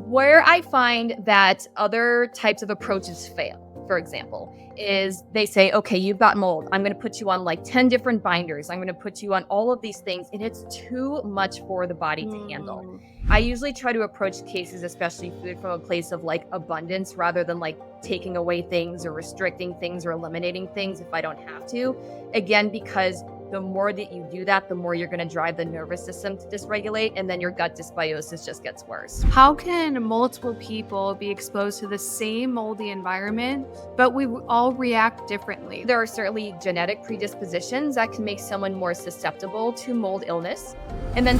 Where I find that other types of approaches fail, for example, is they say, okay, you've got mold. I'm going to put you on like 10 different binders. I'm going to put you on all of these things. And it's too much for the body to handle. Mm. I usually try to approach cases, especially food, from a place of like abundance rather than like taking away things or restricting things or eliminating things if I don't have to. Again, because the more that you do that, the more you're going to drive the nervous system to dysregulate, and then your gut dysbiosis just gets worse. How can multiple people be exposed to the same moldy environment, but we all react differently? There are certainly genetic predispositions that can make someone more susceptible to mold illness. And then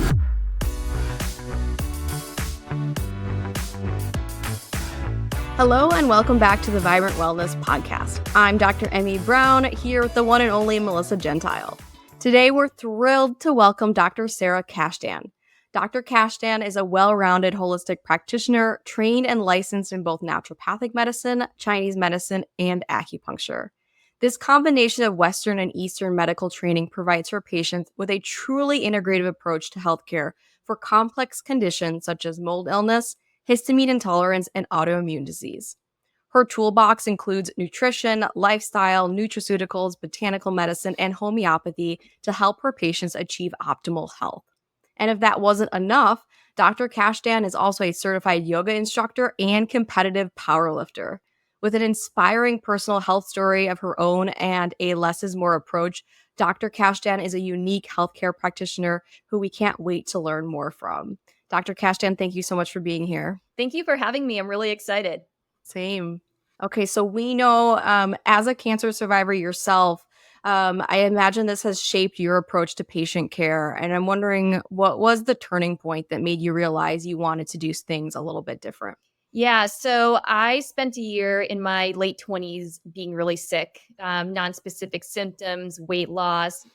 Hello and welcome back to the Vibrant Wellness Podcast. I'm Dr. Emmie Brown, here with the one and only Melissa Gentile. Today, we're thrilled to welcome Dr. Sarah Kashdan. Dr. Kashdan is a well-rounded holistic practitioner, trained and licensed in both naturopathic medicine, Chinese medicine, and acupuncture. This combination of Western and Eastern medical training provides her patients with a truly integrative approach to healthcare for complex conditions such as mold illness, histamine intolerance, and autoimmune disease. Her toolbox includes nutrition, lifestyle, nutraceuticals, botanical medicine, and homeopathy to help her patients achieve optimal health. And if that wasn't enough, Dr. Kashdan is also a certified yoga instructor and competitive powerlifter. With an inspiring personal health story of her own and a less is more approach, Dr. Kashdan is a unique healthcare practitioner who we can't wait to learn more from. Dr. Kashdan, thank you so much for being here. thank you for having me. I'm really excited. Same. Okay, so we know as a cancer survivor yourself, I imagine this has shaped your approach to patient care. And I'm wondering, what was the turning point that made you realize you wanted to do things a little bit different? Yeah, so I spent a year in my late 20s being really sick, non-specific symptoms, weight loss,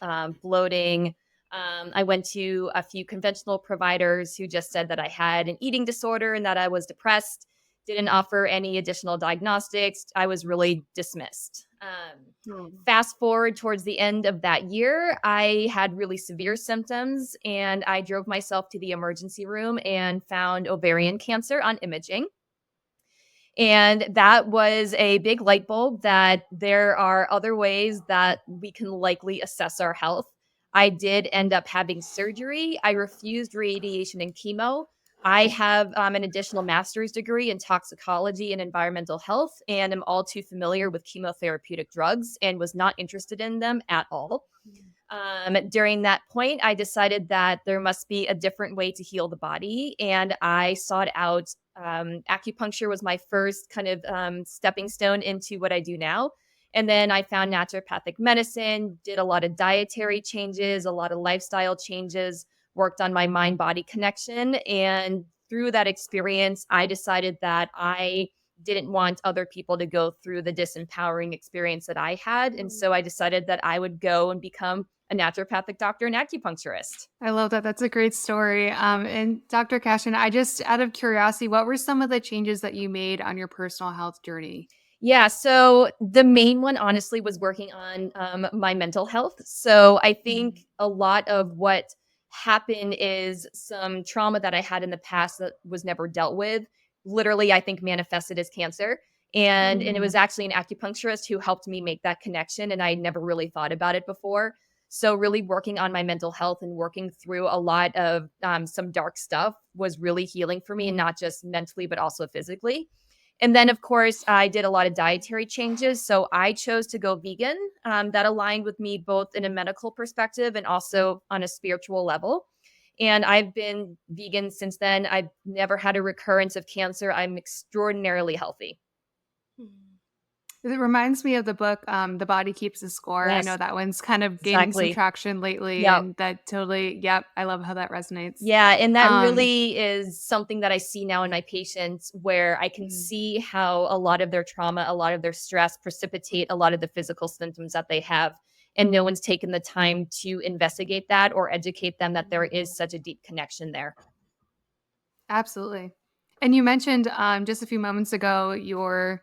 bloating. I went to a few conventional providers who just said that I had an eating disorder and that I was depressed, didn't offer any additional diagnostics. I was really dismissed. Fast forward towards the end of that year, I had really severe symptoms and I drove myself to the emergency room and found ovarian cancer on imaging. And that was a big light bulb that there are other ways that we can likely assess our health. I did end up having surgery. I refused radiation and chemo. I have an additional master's degree in toxicology and environmental health, and am all too familiar with chemotherapeutic drugs and was not interested in them at all. During that point, I decided that there must be a different way to heal the body, and I sought out acupuncture was my first kind of stepping stone into what I do now. And then I found naturopathic medicine, did a lot of dietary changes, a lot of lifestyle changes, worked on my mind body connection. And through that experience, I decided that I didn't want other people to go through the disempowering experience that I had. And so I decided that I would go and become a naturopathic doctor and acupuncturist. I love that. That's a great story. And Dr. Kashdan, I just, out of curiosity, what were some of the changes that you made on your personal health journey? Yeah, so the main one, honestly, was working on my mental health. So I think a lot of what happened is some trauma that I had in the past that was never dealt with. Literally, I think manifested as cancer. And it was actually an acupuncturist who helped me make that connection. And I never really thought about it before. So really working on my mental health and working through a lot of some dark stuff was really healing for me, and not just mentally, but also physically. And then, of course, I did a lot of dietary changes. So I chose to go vegan. That aligned with me both in a medical perspective and also on a spiritual level. And I've been vegan since then. I've never had a recurrence of cancer. I'm extraordinarily healthy. It reminds me of the book, The Body Keeps the Score. Yes. I know that one's kind of gaining some Exactly. traction lately. Yep. And that totally, yep, I love how that resonates. Yeah, and that Um, really is something that I see now in my patients, where I can see how a lot of their trauma, a lot of their stress precipitate a lot of the physical symptoms that they have. And no one's taken the time to investigate that or educate them that there is such a deep connection there. Absolutely. And you mentioned just a few moments ago your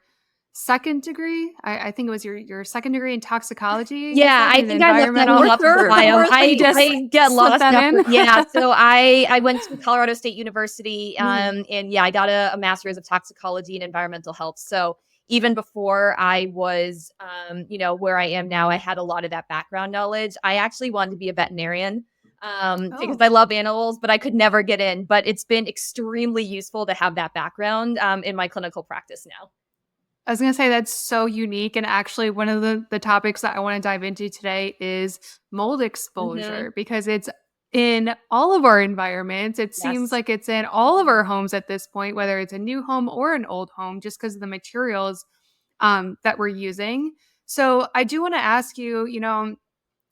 second degree. I think it was your second degree in toxicology. Yeah, I in think I left that one off for a while. I get slip lost that after. in. Yeah, so I went to Colorado State University, and yeah, I got a master's of toxicology and environmental health. So even before I was, where I am now, I had a lot of that background knowledge. I actually wanted to be a veterinarian because I love animals, but I could never get in. But it's been extremely useful to have that background in my clinical practice now. I was going to say that's so unique. And actually, one of the topics that I want to dive into today is mold exposure because it's in all of our environments. It seems like it's in all of our homes at this point, whether it's a new home or an old home, just because of the materials that we're using. So I do want to ask you,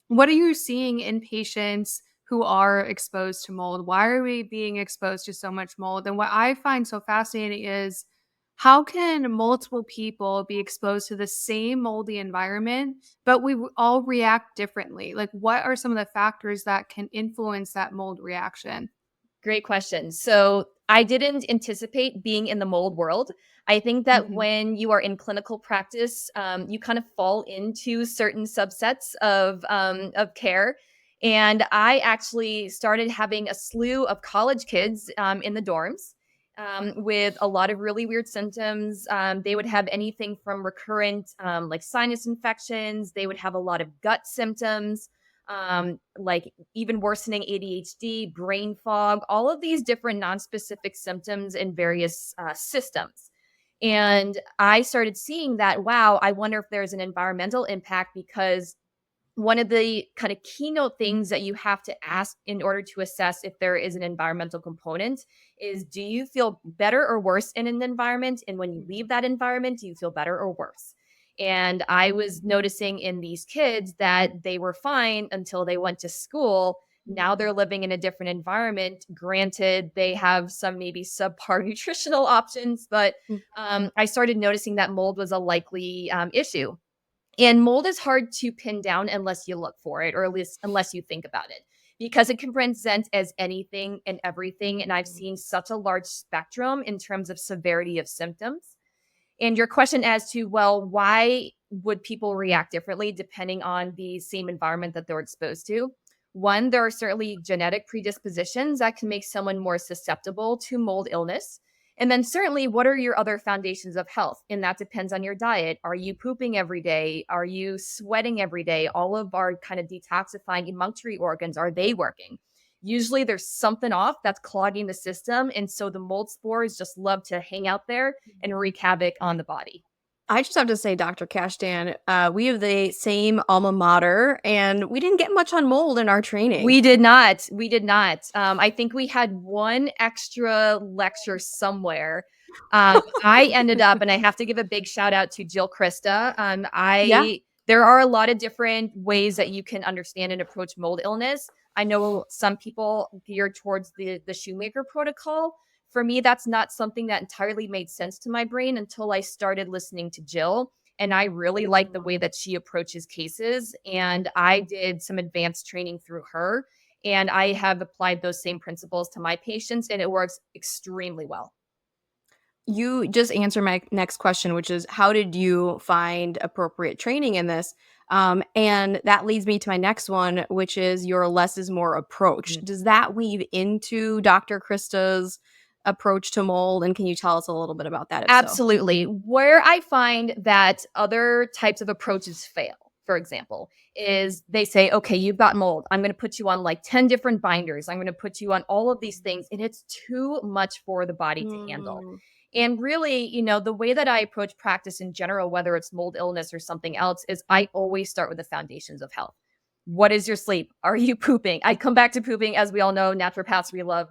what are you seeing in patients who are exposed to mold? Why are we being exposed to so much mold? And what I find so fascinating is how can multiple people be exposed to the same moldy environment, but we all react differently? Like, what are some of the factors that can influence that mold reaction? Great question. So I didn't anticipate being in the mold world. I think that when you are in clinical practice, you kind of fall into certain subsets of care. And I actually started having a slew of college kids in the dorms with a lot of really weird symptoms. They would have anything from recurrent like sinus infections. They would have a lot of gut symptoms, like even worsening ADHD, brain fog, all of these different non-specific symptoms in various systems. And I started seeing that, wow, I wonder if there's an environmental impact, because one of the kind of keynote things that you have to ask in order to assess if there is an environmental component is, do you feel better or worse in an environment? And when you leave that environment, do you feel better or worse? And I was noticing in these kids that they were fine until they went to school. Now they're living in a different environment. Granted, they have some maybe subpar nutritional options, but I started noticing that mold was a likely issue. And mold is hard to pin down unless you look for it, or at least unless you think about it, because it can present as anything and everything. And I've seen such a large spectrum in terms of severity of symptoms. And your question as to, well, why would people react differently depending on the same environment that they're exposed to? One, there are certainly genetic predispositions that can make someone more susceptible to mold illness. And then certainly, what are your other foundations of health? And that depends on your diet. Are you pooping every day? Are you sweating every day? All of our kind of detoxifying emunctory organs, are they working? Usually there's something off that's clogging the system. And so the mold spores just love to hang out there and wreak havoc on the body. I just have to say, Dr. Kashdan, we have the same alma mater, and we didn't get much on mold in our training. We did not. We did not. I think we had one extra lecture somewhere. I ended up, and I have to give a big shout out to Jill Krista. There are a lot of different ways that you can understand and approach mold illness. I know some people gear towards the Shoemaker protocol. For me, that's not something that entirely made sense to my brain until I started listening to Jill. And I really like the way that she approaches cases. And I did some advanced training through her. And I have applied those same principles to my patients, and it works extremely well. You just answered my next question, which is, how did you find appropriate training in this? And that leads me to my next one, which is your less is more approach. Does that weave into Dr. Krista's approach to mold? And can you tell us a little bit about that? Absolutely. Where I find that other types of approaches fail, for example, is they say, okay, you've got mold. I'm going to put you on like 10 different binders. I'm going to put you on all of these things. And it's too much for the body to handle. And really, the way that I approach practice in general, whether it's mold illness or something else, is I always start with the foundations of health. What is your sleep? Are you pooping? I come back to pooping. As we all know, naturopaths, we love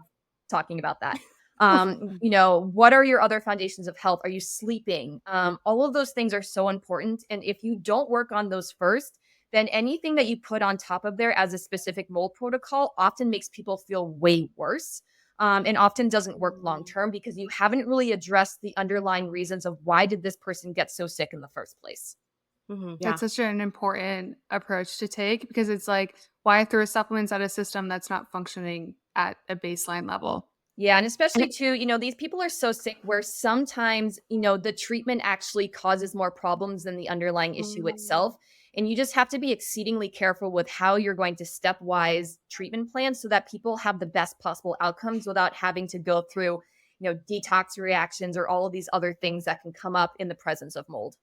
talking about that. What are your other foundations of health? Are you sleeping? All of those things are so important. And if you don't work on those first, then anything that you put on top of there as a specific mold protocol often makes people feel way worse. And often doesn't work long-term because you haven't really addressed the underlying reasons of why did this person get so sick in the first place. That's such an important approach to take, because it's like, why throw supplements at a system that's not functioning at a baseline level? Yeah. And And especially too, these people are so sick where sometimes, the treatment actually causes more problems than the underlying issue itself. And you just have to be exceedingly careful with how you're going to stepwise treatment plans so that people have the best possible outcomes without having to go through, detox reactions or all of these other things that can come up in the presence of mold.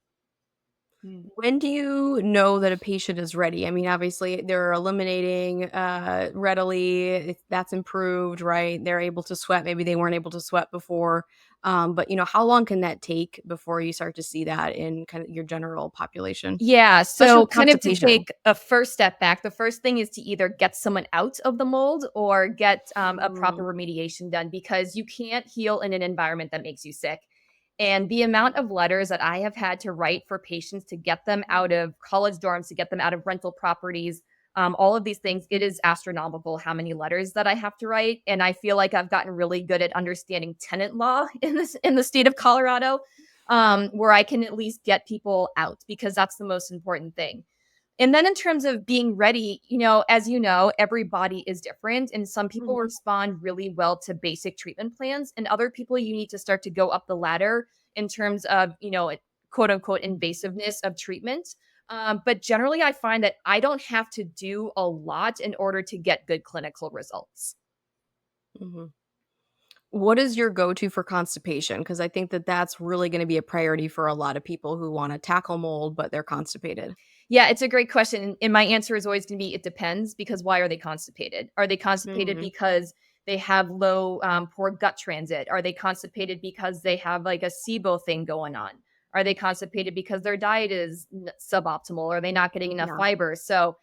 when do you know that a patient is ready? I mean, obviously, they're eliminating readily. That's improved, right? They're able to sweat. Maybe they weren't able to sweat before. But, how long can that take before you start to see that in kind of your general population, Yeah. especially So, with kind of to constipation? take a first step back, the first thing is to either get someone out of the mold or get a proper Mm, remediation done because you can't heal in an environment that makes you sick. And the amount of letters that I have had to write for patients to get them out of college dorms, to get them out of rental properties, all of these things, it is astronomical how many letters that I have to write. And I feel like I've gotten really good at understanding tenant law in the state of Colorado, where I can at least get people out because that's the most important thing. And then in terms of being ready, as you know, every body is different. And some people mhm, respond really well to basic treatment plans. And other people, you need to start to go up the ladder in terms of, quote unquote, invasiveness of treatment. But generally, I find that I don't have to do a lot in order to get good clinical results. mhm. What is your go-to for constipation? Because I think that that's really going to be a priority for a lot of people who want to tackle mold, but they're constipated. Yeah, it's a great question. And my answer is always going to be it depends because why are they constipated? Are they constipated Mhm, because they have low, poor gut transit? Are they constipated because they have like a SIBO thing going on? Are they constipated because their diet is suboptimal? Are they not getting enough yeah. fiber? So,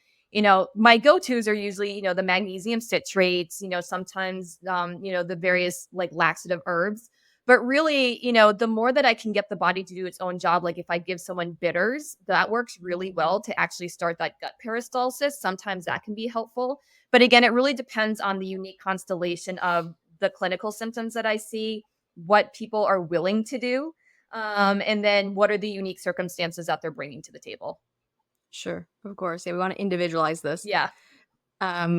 my go tos are usually, the magnesium citrates, sometimes, the various like laxative herbs. But really, the more that I can get the body to do its own job, like if I give someone bitters, that works really well to actually start that gut peristalsis. Sometimes that can be helpful. But again, it really depends on the unique constellation of the clinical symptoms that I see, what people are willing to do, and then what are the unique circumstances that they're bringing to the table. Sure, of course. Yeah, we want to individualize this. Yeah.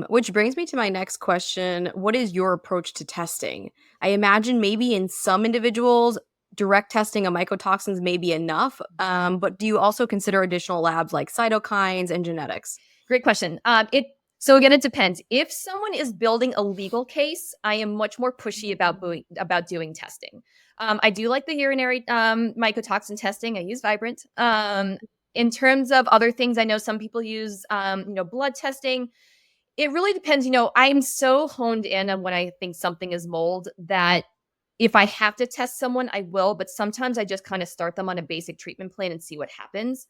Which brings me to my next question. What is your approach to testing? I imagine maybe in some individuals, direct testing of mycotoxins may be enough, but do you also consider additional labs like cytokines and genetics? Great question. It so again, it depends. If someone is building a legal case, I am much more pushy about doing testing. I do like the urinary mycotoxin testing. I use Vibrant. In terms of other things, I know some people use blood testing. It really depends. I'm so honed in on when I think something is mold that if I have to test someone, I will. But sometimes I just kind of start them on a basic treatment plan and see what happens.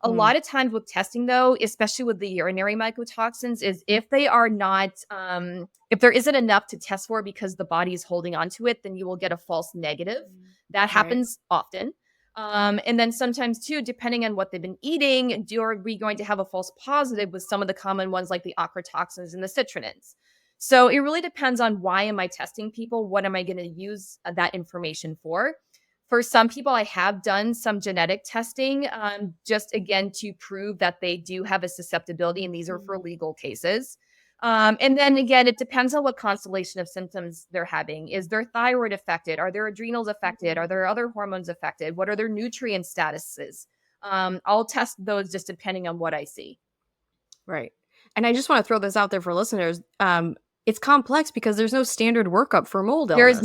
A Mm, lot of times with testing though, especially with the urinary mycotoxins, is if they are not, if there isn't enough to test for because the body is holding on to it, then you will get a false negative. That right. happens often. And then sometimes too, depending on what they've been eating, are we going to have a false positive with some of the common ones like the ochratoxins and the citronins? So it really depends on why am I testing people? What am I going to use that information for? For some people, I have done some genetic testing, just again to prove that they do have a susceptibility, and these are for legal cases. And then again, it depends on what constellation of symptoms they're having. Is their thyroid affected? Are their adrenals affected? Are there other hormones affected? What are their nutrient statuses? I'll test those just depending on what I see. Right. And I just want to throw this out there for listeners. It's complex because there's no standard workup for mold illness.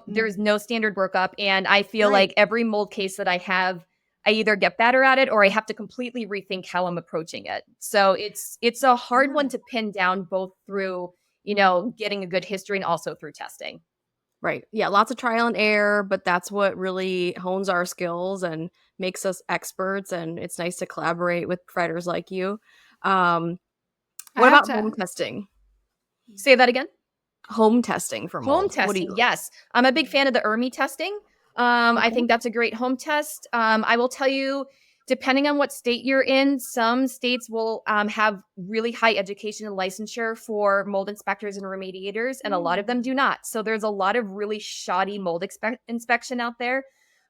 There's no standard workup, and I feel Right. like every mold case that I have, I either get better at it or I have to completely rethink how I'm approaching it. So it's a hard Yeah. one to pin down both through, getting a good history and also through testing. Right. Yeah, lots of trial and error, but that's what really hones our skills and makes us experts. And it's nice to collaborate with providers like you. Um, I what have about home to testing? Say that again? Home testing for Home mold. What do you testing, like? yes. I'm a big fan of the ERMI testing. I Okay. think that's a great home test. I will tell you, depending on what state you're in, some states will have really high education and licensure for mold inspectors and remediators, and a lot of them do not. So there's a lot of really shoddy mold inspection out there.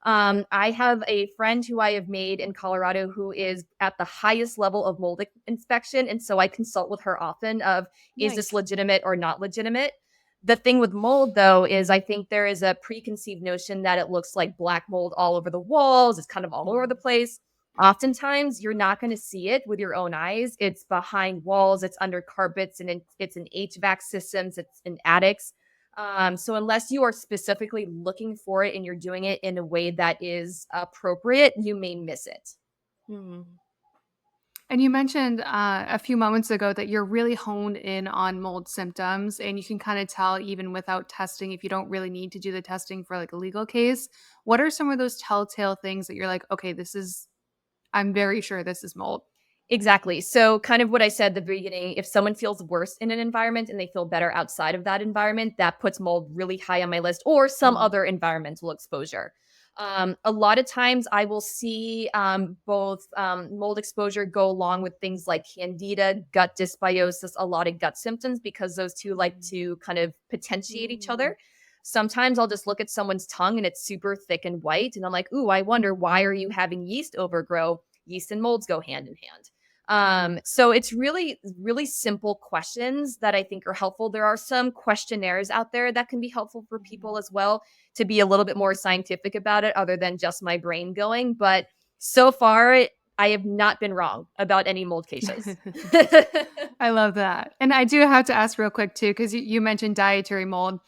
I have a friend who I have made in Colorado who is at the highest level of inspection, and so I consult with her often of is this Nice. legitimate or not legitimate. The thing with mold, though, is I think there is a preconceived notion that it looks like black mold all over the walls. It's kind of all over the place. Oftentimes, you're not going to see it with your own eyes. It's behind walls, it's under carpets, and it's in HVAC systems, it's in attics. So unless you are specifically looking for it and you're doing it in a way that is appropriate, you may miss it. Hmm. And you mentioned a few moments ago that you're really honed in on mold symptoms, and you can kind of tell even without testing if you don't really need to do the testing for like a legal case. What are some of those telltale things that you're like, okay, I'm very sure this is mold? Exactly. So kind of what I said at the beginning, if someone feels worse in an environment and they feel better outside of that environment, that puts mold really high on my list, or some other environmental exposure. A lot of times I will see both mold exposure go along with things like candida, gut dysbiosis, a lot of gut symptoms, because those two like to kind of potentiate each other. Sometimes I'll just look at someone's tongue and it's super thick and white. And I'm like, ooh, I wonder, why are you having yeast overgrow? Yeast and molds go hand in hand. So it's really, really simple questions that I think are helpful. There are some questionnaires out there that can be helpful for people as well, to be a little bit more scientific about it, other than just my brain going. But so far, I have not been wrong about any mold cases. I love that. And I do have to ask real quick too, because you mentioned dietary mold.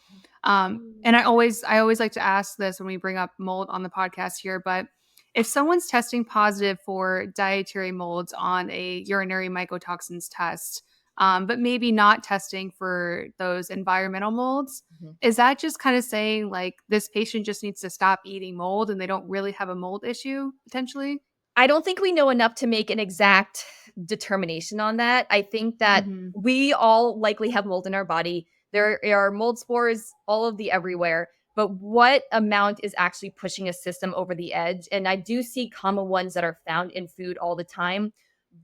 And I always like to ask this when we bring up mold on the podcast here, but if someone's testing positive for dietary molds on a urinary mycotoxins test, but maybe not testing for those environmental molds, is that just kind of saying like this patient just needs to stop eating mold and they don't really have a mold issue potentially? I don't think we know enough to make an exact determination on that. I think that we all likely have mold in our body. There are mold spores all of the everywhere, but what amount is actually pushing a system over the edge? And I do see common ones that are found in food all the time,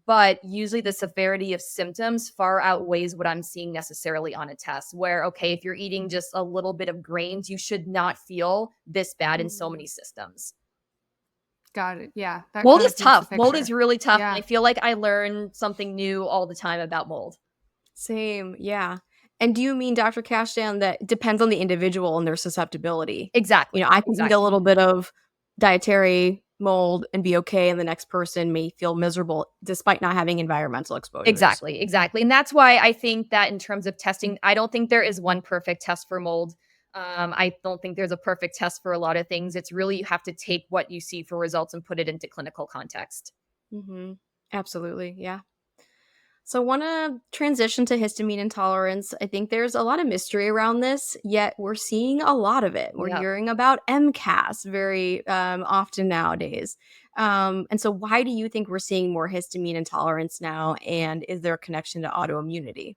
but usually the severity of symptoms far outweighs what I'm seeing necessarily on a test, where, okay, if you're eating just a little bit of grains, you should not feel this bad in so many systems. Got it. Yeah. That Mold kind is of paints the tough. Mold picture. is really tough. Yeah. And I feel like I learn something new all the time about mold. Same, yeah. And do you mean, Dr. Kashdan, that it depends on the individual and their susceptibility? Exactly. You know, I can eat Exactly. a little bit of dietary mold and be okay, and the next person may feel miserable despite not having environmental exposures. Exactly. And that's why I think that in terms of testing, I don't think there is one perfect test for mold. I don't think there's a perfect test for a lot of things. It's really, you have to take what you see for results and put it into clinical context. Mm-hmm. Absolutely, yeah. So I want to transition to histamine intolerance. I think there's a lot of mystery around this, yet we're seeing a lot of it. We're Yep. hearing about MCAS very often nowadays. And so why do you think we're seeing more histamine intolerance now? And is there a connection to autoimmunity?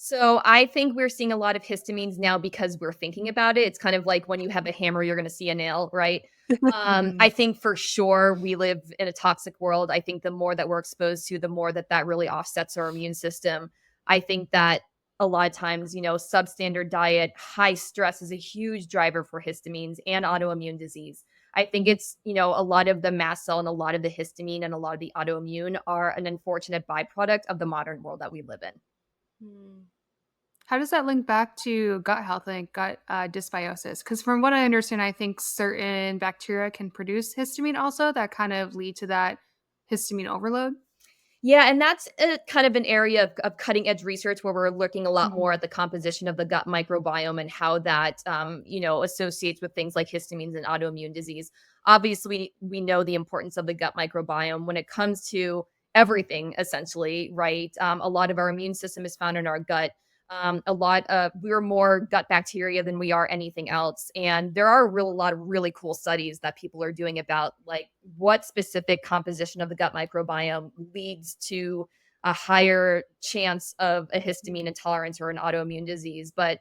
So I think we're seeing a lot of histamines now because we're thinking about it. It's kind of like when you have a hammer, you're going to see a nail, right? I think for sure we live in a toxic world. I think the more that we're exposed to, the more that really offsets our immune system. I think that a lot of times, substandard diet, high stress is a huge driver for histamines and autoimmune disease. I think it's, a lot of the mast cell and a lot of the histamine and a lot of the autoimmune are an unfortunate byproduct of the modern world that we live in. How does that link back to gut health and gut dysbiosis? Because from what I understand, I think certain bacteria can produce histamine also that kind of lead to that histamine overload. Yeah, and that's kind of an area of cutting edge research where we're looking a lot more at the composition of the gut microbiome and how that, associates with things like histamines and autoimmune disease. Obviously, we know the importance of the gut microbiome when it comes to everything, essentially, right? A lot of our immune system is found in our gut. We're more gut bacteria than we are anything else. And there are a lot of really cool studies that people are doing about like what specific composition of the gut microbiome leads to a higher chance of a histamine intolerance or an autoimmune disease. But,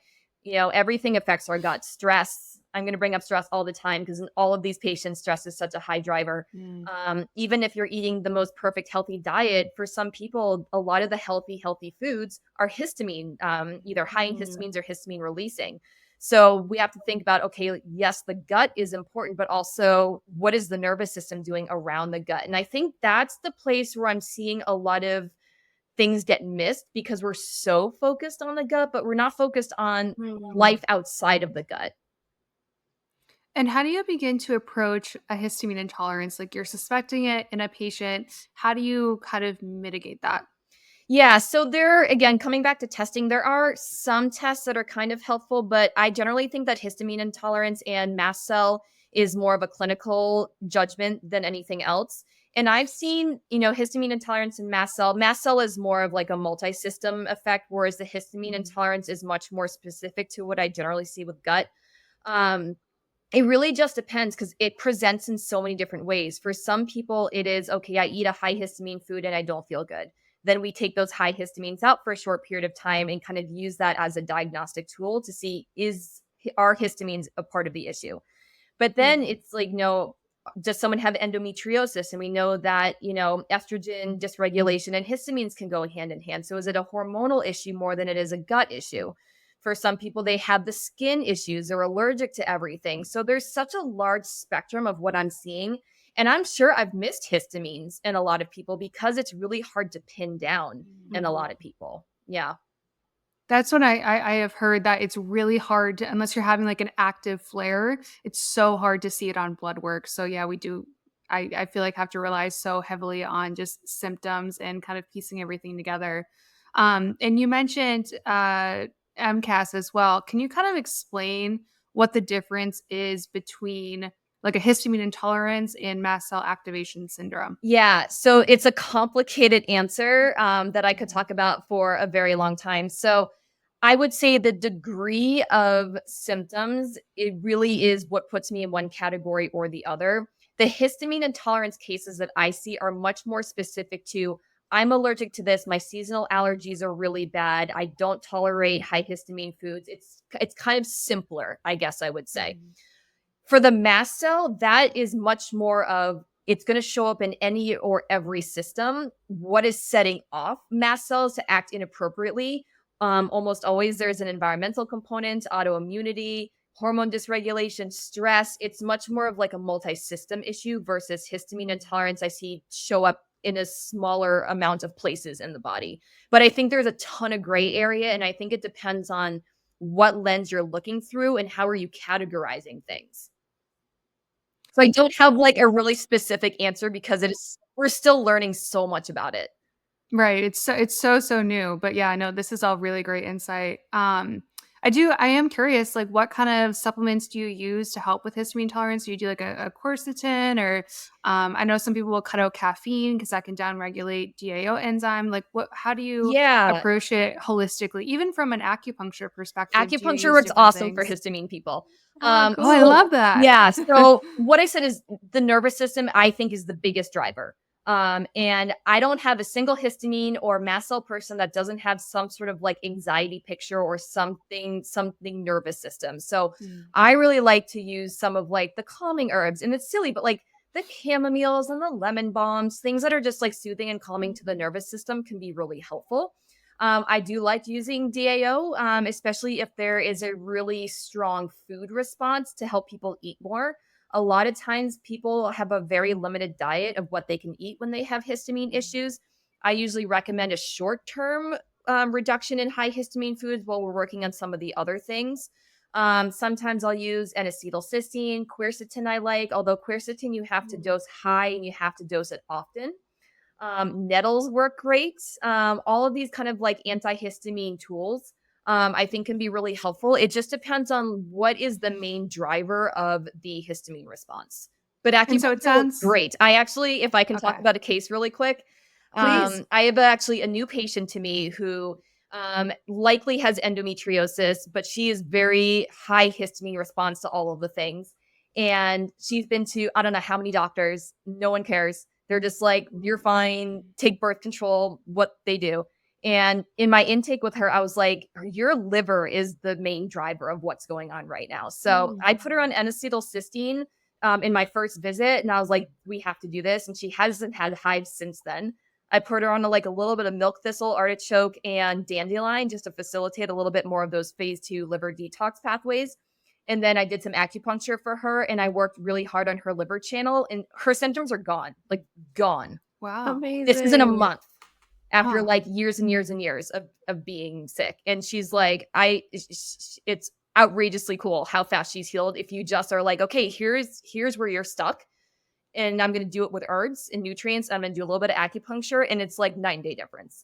everything affects our gut. Stress, I'm going to bring up stress all the time because in all of these patients, stress is such a high driver. Even if you're eating the most perfect healthy diet, for some people, a lot of the healthy foods are histamine, either high in histamines or histamine releasing. So we have to think about, okay, yes, the gut is important, but also what is the nervous system doing around the gut? And I think that's the place where I'm seeing a lot of things get missed because we're so focused on the gut, but we're not focused on life outside of the gut. And how do you begin to approach a histamine intolerance? Like you're suspecting it in a patient. How do you kind of mitigate that? Yeah, so there again, coming back to testing, there are some tests that are kind of helpful, but I generally think that histamine intolerance and mast cell is more of a clinical judgment than anything else. And I've seen, histamine intolerance and mast cell is more of like a multi-system effect, whereas the histamine intolerance is much more specific to what I generally see with gut. Um, it really just depends because it presents in so many different ways. For some people, it is okay, I eat a high histamine food and I don't feel good. Then we take those high histamines out for a short period of time and kind of use that as a diagnostic tool to see are histamines a part of the issue. But then it's like, no, does someone have endometriosis? And we know that, estrogen dysregulation and histamines can go hand in hand. So is it a hormonal issue more than it is a gut issue? For some people, they have the skin issues. They're allergic to everything. So there's such a large spectrum of what I'm seeing. And I'm sure I've missed histamines in a lot of people because it's really hard to pin down in a lot of people. Yeah. That's what I have heard, that it's really hard to, unless you're having like an active flare, it's so hard to see it on blood work. So yeah, we do. I feel like have to rely so heavily on just symptoms and kind of piecing everything together. And you mentioned MCAS as well. Can you kind of explain what the difference is between like a histamine intolerance and mast cell activation syndrome? Yeah, so it's a complicated answer that I could talk about for a very long time. So I would say the degree of symptoms, it really is what puts me in one category or the other. The histamine intolerance cases that I see are much more specific to I'm allergic to this. My seasonal allergies are really bad. I don't tolerate high histamine foods. It's kind of simpler, I guess I would say. For the mast cell, that is much more of it's going to show up in any or every system. What is setting off mast cells to act inappropriately? Almost always there's an environmental component, autoimmunity, hormone dysregulation, stress. It's much more of like a multi-system issue versus histamine intolerance I see show up in a smaller amount of places in the body. But I think there's a ton of gray area, and I think it depends on what lens you're looking through and how are you categorizing things. So I don't have like a really specific answer because we're still learning so much about it. Right. It's so new. But yeah, no, this is all really great insight. I am curious, like what kind of supplements do you use to help with histamine intolerance? Do you do like a quercetin, or I know some people will cut out caffeine because that can downregulate DAO enzyme. Like how do you Yeah. approach it holistically, even from an acupuncture perspective? Do you Acupuncture use works different awesome for things? histamine people. Oh, cool. I love that. Yeah. So what I said is the nervous system, I think, is the biggest driver. And I don't have a single histamine or mast cell person that doesn't have some sort of like anxiety picture or something nervous system. So I really like to use some of like the calming herbs, and it's silly, but like the chamomiles and the lemon balms, things that are just like soothing and calming to the nervous system can be really helpful. I do like using DAO, especially if there is a really strong food response to help people eat more. A lot of times people have a very limited diet of what they can eat when they have histamine issues. I usually recommend a short-term reduction in high histamine foods while we're working on some of the other things. Sometimes I'll use N-acetylcysteine, quercetin I like, although quercetin you have to dose high and you have to dose it often. Nettles work great. All of these kind of like antihistamine tools, I think can be really helpful. It just depends on what is the main driver of the histamine response. But And so it acupuncture works sounds great. I actually, if I can talk okay. about a case really quick, Please. I have actually a new patient to me who likely has endometriosis, but she is very high histamine response to all of the things. And she's been to, I don't know how many doctors, no one cares. They're just like, you're fine, take birth control, what they do. And in my intake with her, I was like, your liver is the main driver of what's going on right now. So I put her on N-acetylcysteine in my first visit, and I was like, we have to do this. And she hasn't had hives since then. I put her on a little bit of milk thistle, artichoke, and dandelion just to facilitate a little bit more of those phase 2 liver detox pathways. And then I did some acupuncture for her, and I worked really hard on her liver channel, and her symptoms are gone, like gone. Wow. Amazing. This is in a month. after like years and years and years of being sick. And she's like, it's outrageously cool how fast she's healed. If you just are like, okay, here's where you're stuck. And I'm going to do it with herbs and nutrients. I'm going to do a little bit of acupuncture, and it's like 9-day difference.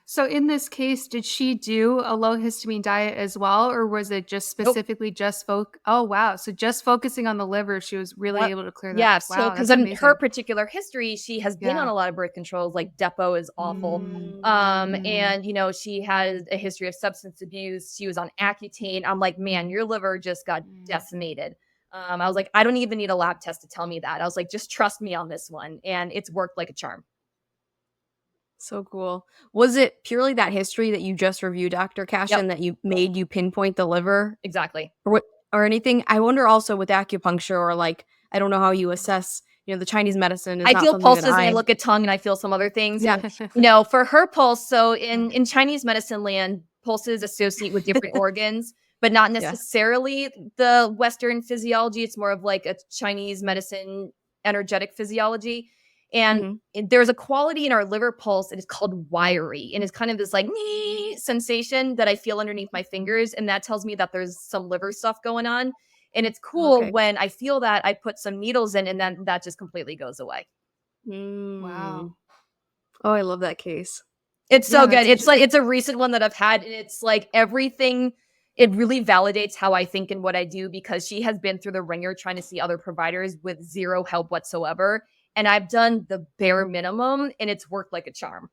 So in this case, did she do a low histamine diet as well? Or was it just specifically oh, wow. So just focusing on the liver, she was really able to clear that. Yeah. Wow, So because in her particular history, she has been on a lot of birth controls, like Depo is awful. And, you know, she has a history of substance abuse. She was on Accutane. I'm like, man, your liver just got decimated. I was like, I don't even need a lab test to tell me that. I was like, just trust me on this one. And it's worked like a charm. So cool. Was it purely that history that you just reviewed, Dr. Kashdan, that you made you pinpoint the liver? Exactly. Or anything? I wonder also with acupuncture, or like, I don't know how you assess, you know, the Chinese medicine. I feel pulses and I look at tongue and I feel some other things. Yeah. You know, for her pulse, so in Chinese medicine land, pulses associate with different organs, but not necessarily the Western physiology. It's more of like a Chinese medicine energetic physiology. And there's a quality in our liver pulse that is called wiry, and it's kind of this like sensation that I feel underneath my fingers, and that tells me that there's some liver stuff going on. And it's cool when I feel that I put some needles in, and then that just completely goes away. Wow. Oh, I love that case. It's so good. It's like, it's a recent one that I've had, and it's like everything. It really validates how I think and what I do, because she has been through the ringer trying to see other providers with zero help whatsoever. And I've done the bare minimum, and it's worked like a charm.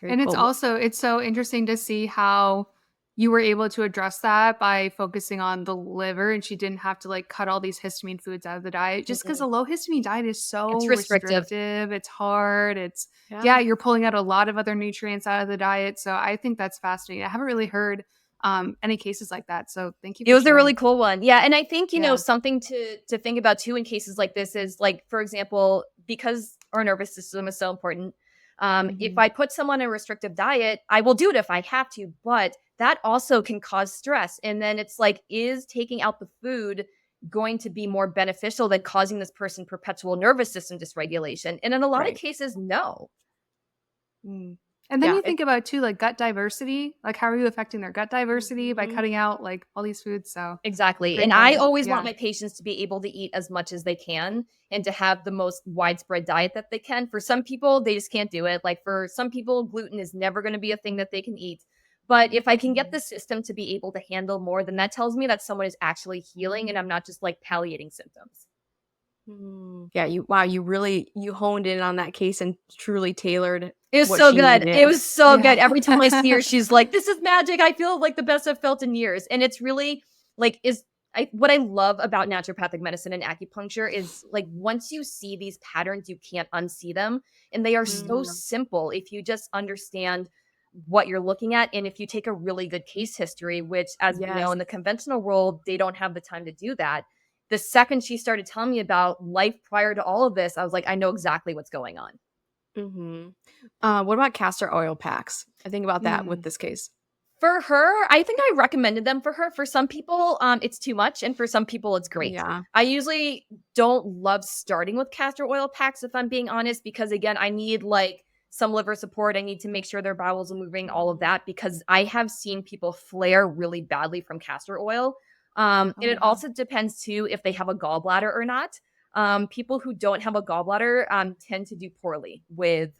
And it's also, it's so interesting to see how you were able to address that by focusing on the liver, and she didn't have to like cut all these histamine foods out of the diet, just because a low histamine diet is so restrictive. It's hard. It's you're pulling out a lot of other nutrients out of the diet. So I think that's fascinating. I haven't really heard any cases like that. So thank you. It was a really cool one. Yeah. And I think, you know, something to think about too in cases like this is like, for example, because our nervous system is so important. If I put someone on a restrictive diet, I will do it if I have to, but that also can cause stress. And then it's like, is taking out the food going to be more beneficial than causing this person perpetual nervous system dysregulation? And in a lot of cases, no. And then you think about too, like gut diversity, like how are you affecting their gut diversity by cutting out like all these foods? So exactly. And I always want my patients to be able to eat as much as they can and to have the most widespread diet that they can. For some people, they just can't do it. Like for some people, gluten is never going to be a thing that they can eat. But if I can get the system to be able to handle more, then that tells me that someone is actually healing and I'm not just like palliating symptoms. Yeah, you honed in on that case and truly tailored. It was so good. It was so good. Every time I see her, she's like, this is magic. I feel like the best I've felt in years. And it's really like, what I love about naturopathic medicine and acupuncture is like, once you see these patterns, you can't unsee them. And they are so simple if you just understand what you're looking at. And if you take a really good case history, which as we know in the conventional world, they don't have the time to do that. The second she started telling me about life prior to all of this, I was like, I know exactly what's going on. What about castor oil packs? I think about that with this case. For her, I think I recommended them for her. For some people, it's too much. And for some people, it's great. Yeah. I usually don't love starting with castor oil packs, if I'm being honest, because again, I need like some liver support. I need to make sure their bowels are moving, all of that, because I have seen people flare really badly from castor oil. And it also depends too if they have a gallbladder or not. People who don't have a gallbladder tend to do poorly with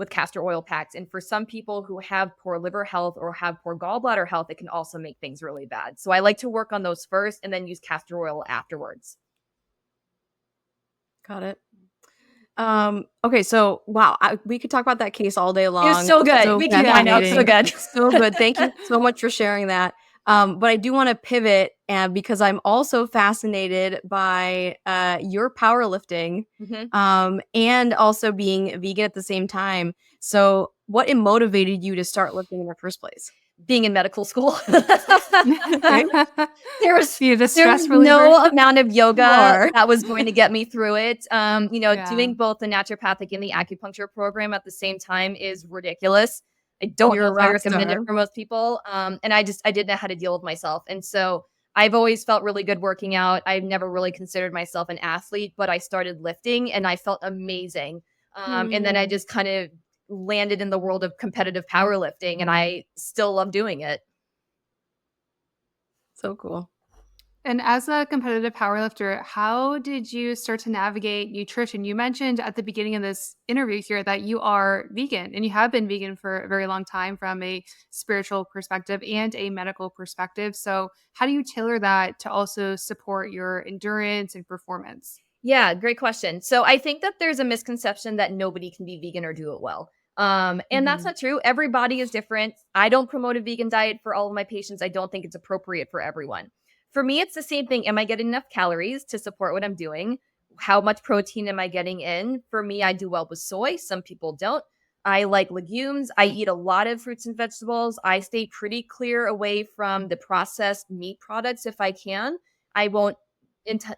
castor oil packs. And for some people who have poor liver health or have poor gallbladder health, it can also make things really bad. So I like to work on those first and then use castor oil afterwards. Got it. Okay, so wow, we could talk about that case all day long. It was so good. I know, it's so good. So good. Thank you so much for sharing that. But I do want to pivot because I'm also fascinated by your powerlifting and also being vegan at the same time. So what motivated you to start lifting in the first place? Being in medical school. There was no amount of yoga that was going to get me through it. Doing both the naturopathic and the acupuncture program at the same time is ridiculous. I don't know if I recommend it for most people. And I didn't know how to deal with myself. And so I've always felt really good working out. I've never really considered myself an athlete, but I started lifting and I felt amazing. And then I just kind of landed in the world of competitive powerlifting, and I still love doing it. So cool. And as a competitive powerlifter, how did you start to navigate nutrition? You mentioned at the beginning of this interview here that you are vegan, and you have been vegan for a very long time from a spiritual perspective and a medical perspective. So how do you tailor that to also support your endurance and performance? Yeah, great question. So I think that there's a misconception that nobody can be vegan or do it well. And that's not true. Every body is different. I don't promote a vegan diet for all of my patients. I don't think it's appropriate for everyone. For me, it's the same thing. Am I getting enough calories to support what I'm doing? How much protein am I getting in? For me, I do well with soy. Some people don't. I like legumes. I eat a lot of fruits and vegetables. I stay pretty clear away from the processed meat products if I can. I won't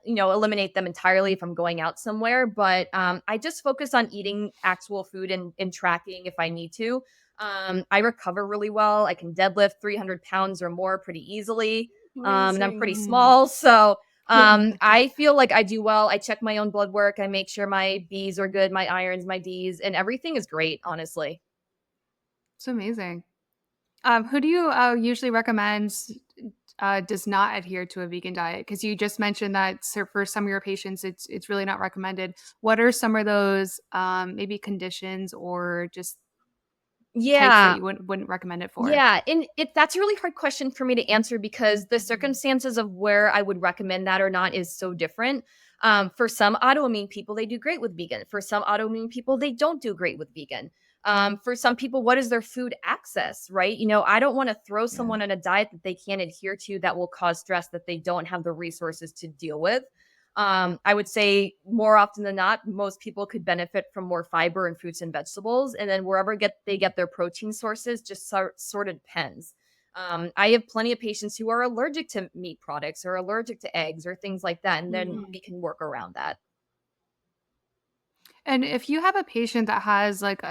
eliminate them entirely if I'm going out somewhere. But I just focus on eating actual food and tracking if I need to. I recover really well. I can deadlift 300 pounds or more pretty easily. And I'm pretty small. So I feel like I do well. I check my own blood work. I make sure my B's are good, my irons, my D's, and everything is great, honestly. It's amazing. Who do you usually recommend does not adhere to a vegan diet? Because you just mentioned that for some of your patients, it's really not recommended. What are some of those maybe conditions or just types that you wouldn't recommend it for? Yeah, and that's a really hard question for me to answer because the circumstances of where I would recommend that or not is so different. For some autoimmune people, they do great with vegan. For some autoimmune people, they don't do great with vegan. For some people, what is their food access, right? I don't want to throw someone on a diet that they can't adhere to that will cause stress that they don't have the resources to deal with. I would say more often than not, most people could benefit from more fiber and fruits and vegetables. And then wherever they get their protein sources just sort of depends. I have plenty of patients who are allergic to meat products or allergic to eggs or things like that. And then we can work around that. And if you have a patient that has like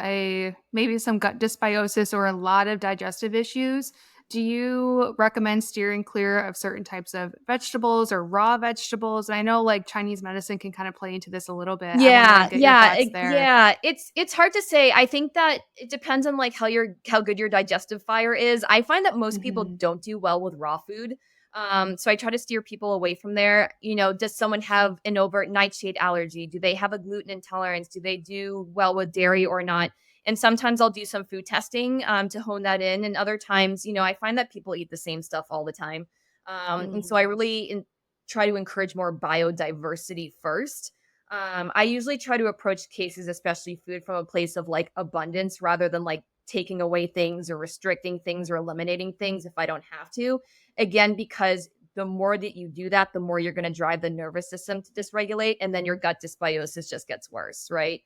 maybe some gut dysbiosis or a lot of digestive issues, do you recommend steering clear of certain types of vegetables or raw vegetables? And I know like Chinese medicine can kind of play into this a little bit. Yeah, Yeah. It's hard to say. I think that it depends on like how good your digestive fire is. I find that most people don't do well with raw food. So I try to steer people away from there. Does someone have an overt nightshade allergy? Do they have a gluten intolerance? Do they do well with dairy or not? And sometimes I'll do some food testing to hone that in. And other times, I find that people eat the same stuff all the time. And so I really try to encourage more biodiversity first. I usually try to approach cases, especially food, from a place of like abundance rather than like taking away things or restricting things or eliminating things if I don't have to. Again, because the more that you do that, the more you're going to drive the nervous system to dysregulate, and then your gut dysbiosis just gets worse, right?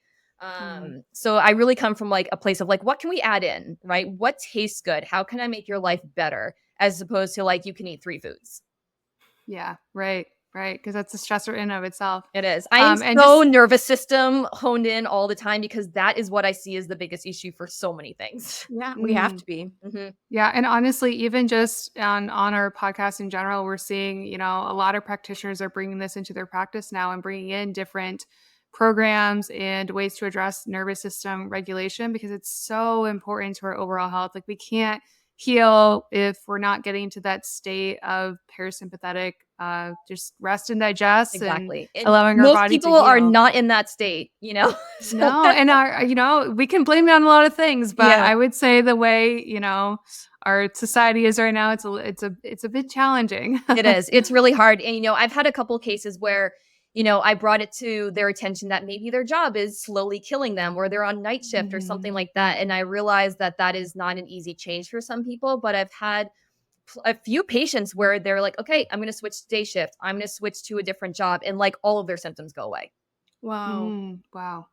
So I really come from like a place of like, what can we add in, right? What tastes good? How can I make your life better? As opposed to like, you can eat 3 foods. Yeah, right. Because that's a stressor in of itself. It is. I'm nervous system honed in all the time because that is what I see as the biggest issue for so many things. Yeah, we have to be. Yeah. And honestly, even just on our podcast in general, we're seeing, a lot of practitioners are bringing this into their practice now and bringing in different programs and ways to address nervous system regulation because it's so important to our overall health. Like we can't heal if we're not getting to that state of parasympathetic, just rest and digest. Exactly. And allowing our body to heal. Most people are not in that state, So. No, and we can blame it on a lot of things, but I would say the way, our society is right now, it's a bit challenging. It is. It's really hard. And, I've had a couple cases where, I brought it to their attention that maybe their job is slowly killing them or they're on night shift or something like that. And I realized that that is not an easy change for some people, but I've had a few patients where they're like, okay, I'm going to switch to day shift. I'm going to switch to a different job. And like all of their symptoms go away. Wow. Wow.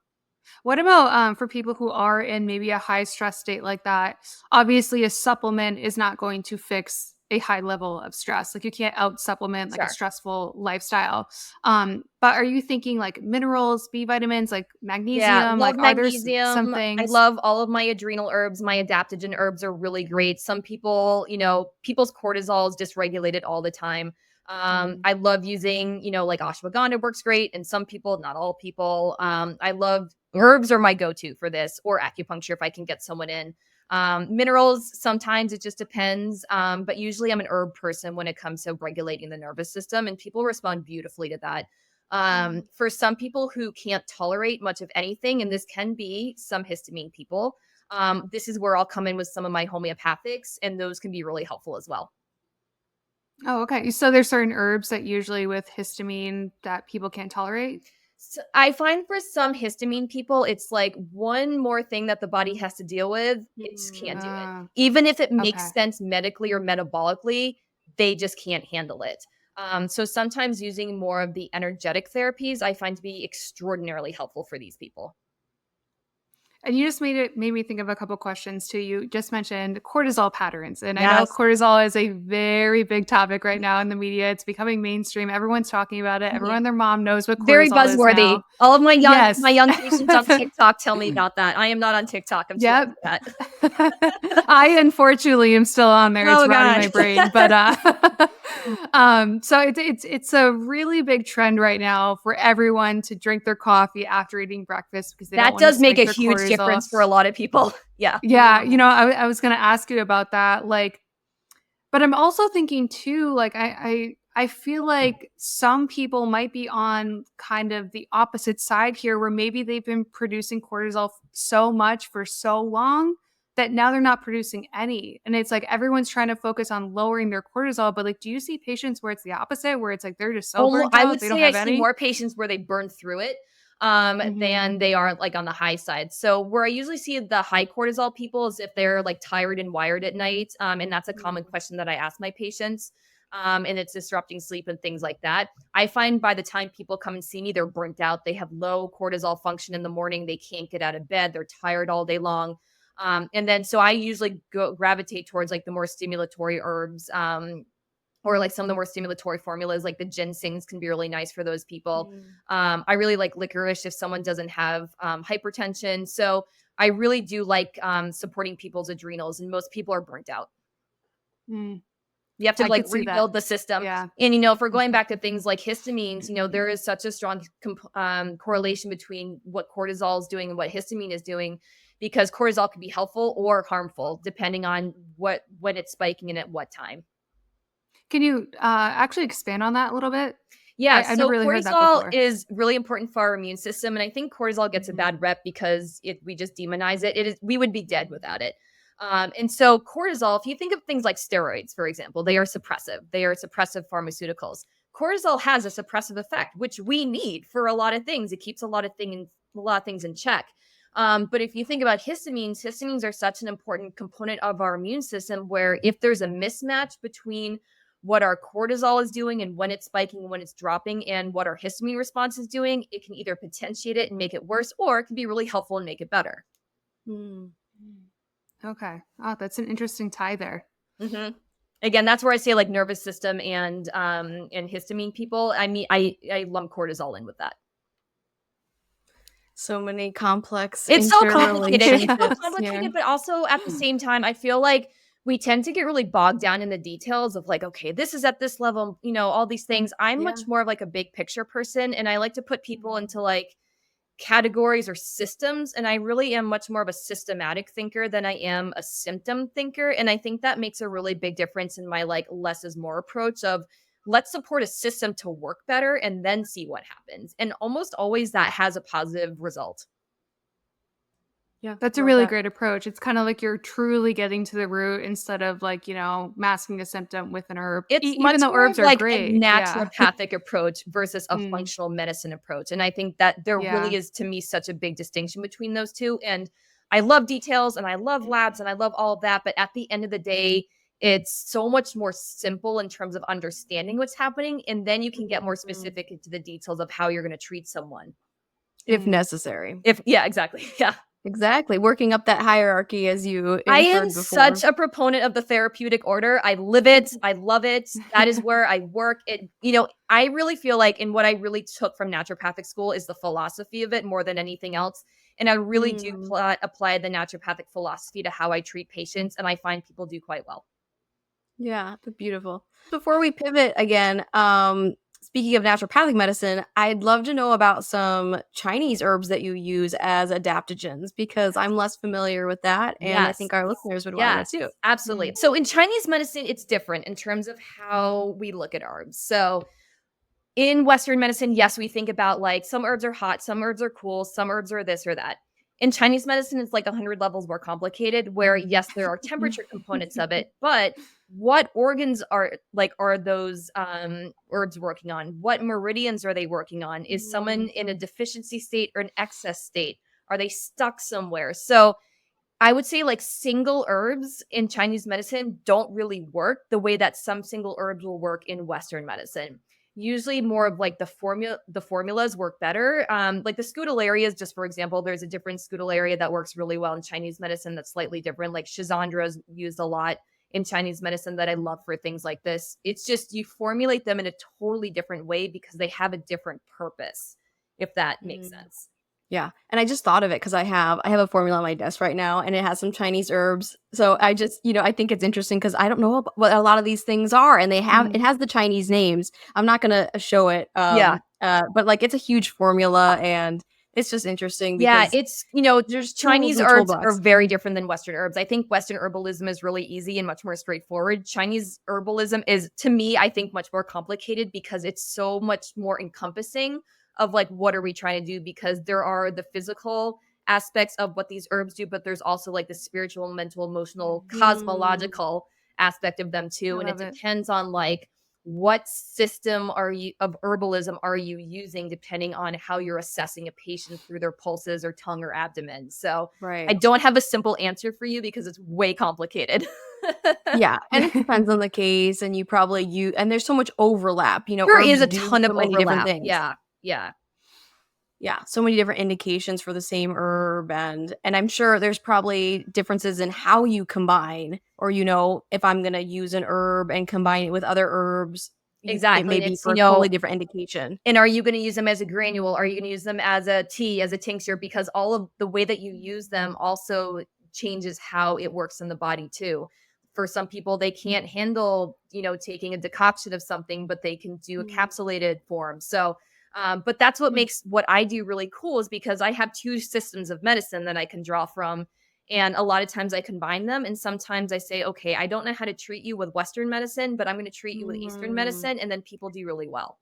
What about for people who are in maybe a high stress state like that? Obviously, a supplement is not going to fix a high level of stress. Like you can't out supplement like a stressful lifestyle. But are you thinking like minerals, B vitamins, like magnesium? Yeah, like magnesium. Are there some things? I love all of my adrenal herbs. My adaptogen herbs are really great. Some people, people's cortisol is dysregulated all the time. I love using, like ashwagandha works great. And some people, not all people. I love herbs are my go-to for this, or acupuncture if I can get someone in. Minerals, sometimes it just depends. But usually I'm an herb person when it comes to regulating the nervous system, and people respond beautifully to that. For some people who can't tolerate much of anything, and this can be some histamine people, this is where I'll come in with some of my homeopathics, and those can be really helpful as well. Oh, okay. So there's certain herbs that usually with histamine that people can't tolerate? So I find for some histamine people, it's like one more thing that the body has to deal with. It just can't do it. Uh, Even if it okay. makes sense medically or metabolically, they just can't handle it. So sometimes using more of the energetic therapies I find to be extraordinarily helpful for these people. And you just made me think of a couple questions too. You just mentioned cortisol patterns, and I know Yes. cortisol is a very big topic right now in the media. It's becoming mainstream. Everyone's talking about it. Mhm. Everyone, their mom knows what Very cortisol is buzzworthy. now. All of my Yes. young patients on TikTok tell me about that. I am not on TikTok. I'm too old Yep. for that. I unfortunately am still on there. It's Oh rotting god. my brain, but so it's a really big trend right now for everyone to drink their coffee after eating breakfast because they don't That want to does make spike a their huge cortisol. difference for a lot of people. Yeah. Yeah, I was gonna ask you about that. Like, but I'm also thinking too, like I feel like some people might be on kind of the opposite side here where maybe they've been producing cortisol so much for so long that now they're not producing any. And it's like everyone's trying to focus on lowering their cortisol, but like do you see patients where it's the opposite, where it's like they're just so burnt I out, would they don't say I have see any? more patients where they burn through it, Mhm. than they are, like, on the high side. So, where I usually see the high cortisol people is if they're, like, tired and wired at night, and that's a common question that I ask my patients, and it's disrupting sleep and things like that. I find by the time people come and see me, they're burnt out. They have low cortisol function in the morning. They can't get out of bed. They're tired all day long. And then so I usually gravitate towards, like, the more stimulatory herbs, or like some of the more stimulatory formulas, like the ginsengs can be really nice for those people. I really like licorice if someone doesn't have hypertension. So I really do like supporting people's adrenals, and most people are burnt out. Mm, You have to I like could see that. rebuild the system. Yeah. And, if we're going back to things like histamines, there is such a strong correlation between what cortisol is doing and what histamine is doing, because cortisol can be helpful or harmful depending on when it's spiking and at what time. Can you actually expand on that a little bit? Yeah, I've so never really heard that cortisol before. is really important for our immune system, and I think cortisol gets a Mhm. bad rep because we just demonize it. It is we would be dead without it. And so cortisol, if you think of things like steroids, for example, they are suppressive. They are suppressive pharmaceuticals. Cortisol has a suppressive effect, which we need for a lot of things. It keeps a lot of things in check. But if you think about histamines are such an important component of our immune system where if there's a mismatch between what our cortisol is doing and when it's spiking and when it's dropping and what our histamine response is doing, it can either potentiate it and make it worse, or it can be really helpful and make it better. Mm. Okay. Oh, that's an interesting tie there. hmm Again, that's where I say like nervous system and histamine people. I mean, I lump cortisol in with that. So many complex It's so complicated. It's so interrelationships here. complicated, but also at the same time, I feel like we tend to get really bogged down in the details of like, okay, this is at this level, all these things. I'm Yeah. much more of like a big picture person, and I like to put people into like categories or systems, and I really am much more of a systematic thinker than I am a symptom thinker, and I think that makes a really big difference in my like less is more approach of let's support a system to work better and then see what happens, and almost always that has a positive result. Yeah. That's a Love really that. great approach. It's kind of like you're truly getting to the root instead of like, masking a symptom with an herb. It's Even much though more herbs of are like a great. Yeah. naturopathic approach versus a Mm, functional medicine approach, and I think that there yeah. really is, to me, such a big distinction between those two, and I love details, and I love labs, and I love all of that, but at the end of the day, it's so much more simple in terms of understanding what's happening, and then you can get more Mhm. specific into the details of how you're gonna treat someone. If Mm. necessary. If Yeah, exactly, yeah. Exactly. Working up that hierarchy as you I am inferred such before. a proponent of the therapeutic order. I live it. I love it. That is where I work. I really feel like, and what I really took from naturopathic school is the philosophy of it more than anything else. And I really do Mm. apply the naturopathic philosophy to how I treat patients, and I find people do quite well. Yeah, that's beautiful. Before we pivot again, speaking of naturopathic medicine, I'd love to know about some Chinese herbs that you use as adaptogens because I'm less familiar with that, and I Yes. think our listeners would want to know Yes, too. absolutely. Mm. So in Chinese medicine, it's different in terms of how we look at herbs. So in Western medicine, yes, we think about like some herbs are hot, some herbs are cool, some herbs are this or that. In Chinese medicine, it's like 100 levels more complicated, where yes, there are temperature components of it, but what organs are those herbs working on? What meridians are they working on? Is someone in a deficiency state or an excess state? Are they stuck somewhere? So I would say like single herbs in Chinese medicine don't really work the way that some single herbs will work in Western medicine. Usually more of like the formulas work better. Like the scutellarias, just for example, there's a different scutellaria that works really well in Chinese medicine that's slightly different. Like Schizandra is used a lot in Chinese medicine that I love for things like this. It's just you formulate them in a totally different way because they have a different purpose, if that makes Mm. sense. Yeah, and I just thought of it because I have a formula on my desk right now, and it has some Chinese herbs. So I just, I think it's interesting because I don't know what a lot of these things are, and it has the Chinese names. I'm not gonna show it, Yeah. but like it's a huge formula, and it's just interesting Yeah, because it's, there's tools Chinese in the herbs are toolbox. very different than Western herbs. I think Western herbalism is really easy and much more straightforward. Chinese herbalism is, to me, I think much more complicated because it's so much more encompassing of like, what are we trying to do? Because there are the physical aspects of what these herbs do, but there's also like the spiritual, mental, emotional, Mm, cosmological aspect of them I too. And it love it. depends on like, what system of herbalism are you using depending on how you're assessing a patient through their pulses or tongue or abdomen. So I right. don't have a simple answer for you because it's way complicated. Yeah, and it depends on the case, and you probably and there's so much overlap. There is Herbs a do ton of so many different overlap. things. Yeah. Yeah. Yeah, so many different indications for the same herb, and I'm sure there's probably differences in how you combine, or if I'm gonna use an herb and combine it with other herbs, it Exactly. may And be it's, for a totally different indication. and are you going to use them as a granule? Are you going to use them as a tea, as a tincture? Because all of the way that you use them also changes how it works in the body too. For some people, they can't handle, taking a decoction of something, but they can do a Mm. capsulated form. So, but that's what Mm. makes what I do really cool is because I have two systems of medicine that I can draw from. And a lot of times I combine them. And sometimes I say, okay, I don't know how to treat you with Western medicine, but I'm going to treat you with Eastern Mm. medicine. And then people do really well.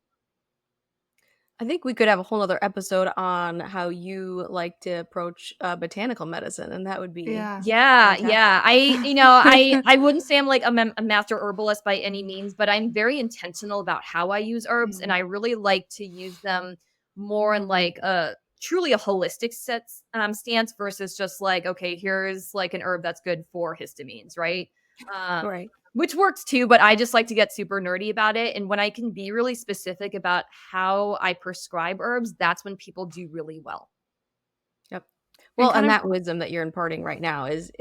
I think we could have a whole other episode on how you like to approach botanical medicine, and that would be Yeah. Yeah, fantastic. yeah. I wouldn't say I'm like a master herbalist by any means, but I'm very intentional about how I use herbs, and Mm. I really like to use them more in like a truly a holistic stance versus just like, okay, here's like an herb that's good for histamines, right? Um, Right. which works too, but I just like to get super nerdy about it. And when I can be really specific about how I prescribe herbs, that's when people do really well. Yep. And Well, kind and of that wisdom that you're imparting right now is